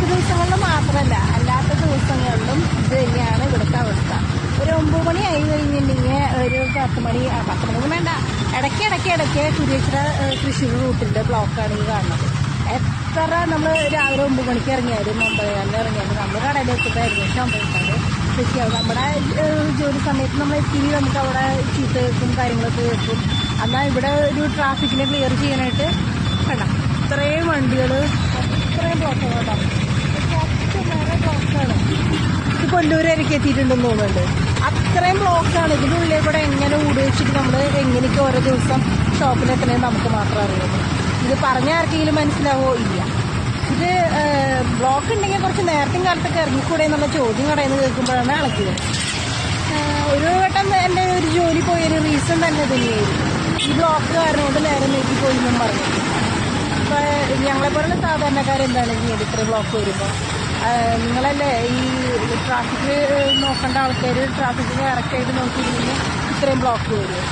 ദിവസങ്ങളിൽ മാത്രമല്ല, അല്ലാത്ത ദിവസങ്ങളിലും ഇത് തന്നെയാണ് ഇവിടുത്തെ അവസ്ഥ. ഒരു 9 മണി ആയി കഴിഞ്ഞിട്ടുണ്ടെങ്കിൽ ഒരു 10 മണി വേണ്ട, ഇടയ്ക്ക് കുരിയച്ചിറ തൃശ്ശൂർ റൂട്ടിൻ്റെ ബ്ലോക്കാണ് ഈ കാണുന്നത്. എത്ര നമ്മൾ രാവിലെ 9 മണിക്ക് ഇറങ്ങിയാലും 9:15 ഇറങ്ങിയാലും നമ്മൾ കടയിൽ എത്തുമ്പോൾ ഏകദേശം 9:30 ശരിയാവും. നമ്മുടെ ജോലി സമയത്ത് നമ്മൾ എത്തി നമുക്ക് അവിടെ ചീത്ത കേൾക്കും, കാര്യങ്ങളൊക്കെ കേൾക്കും. എന്നാൽ ഇവിടെ ഒരു ട്രാഫിക്കിനെ ക്ലിയർ ചെയ്യാനായിട്ട് വേണ്ട ഇത്രയും വണ്ടികൾ, ഇത്രയും ബ്ലോക്കാണ് കേട്ടോ. നേരെ ബ്ലോക്കാണ്. ഇത് കൊല്ലൂർ വരെയൊക്കെ എത്തിയിട്ടുണ്ടെന്ന് തോന്നുന്നുണ്ട്. അത്രയും ബ്ലോക്കാണ്. ഇതിൻ്റെ ഉള്ളിൽ കൂടെ എങ്ങനെ ഊട് വെച്ചിട്ട് നമ്മൾ എങ്ങനെയൊക്കെ ഓരോ ദിവസം ഷോപ്പിലെത്തണേ നമുക്ക് മാത്രം അറിയുള്ളൂ. ഇത് പറഞ്ഞ ആർക്കെങ്കിലും മനസ്സിലാവോ? ഇല്ല. ഇത് ബ്ലോക്ക് ഉണ്ടെങ്കിൽ കുറച്ച് നേരത്തെയും കാലത്തൊക്കെ ഇറങ്ങിക്കൂടെ എന്നുള്ള ചോദ്യം കടയിൽ നിന്ന് കേൾക്കുമ്പോഴാണ് ഇളക്കിയത്. ഒരു വട്ടം എൻ്റെ ഒരു ജോലി പോയൊരു റീസൺ തന്നെ തന്നെയായിരുന്നു ഈ ബ്ലോക്ക് കാരണം കൊണ്ട് നേരെ നീക്കിപ്പോയി എന്നും പറഞ്ഞു. അപ്പോൾ ഞങ്ങളെപ്പോലുള്ള സാധാരണക്കാരെന്താണ് ചെയ്യുന്നത്? ഇത്രയും ബ്ലോക്ക് വരുമ്പോൾ നിങ്ങളല്ലേ ഈ ട്രാഫിക് നോക്കേണ്ട ആൾക്കാർ ട്രാഫിക് കറക്റ്റായിട്ട് നോക്കിയിരുന്നെങ്കിൽ ഇത്രയും ബ്ലോക്ക് വരും.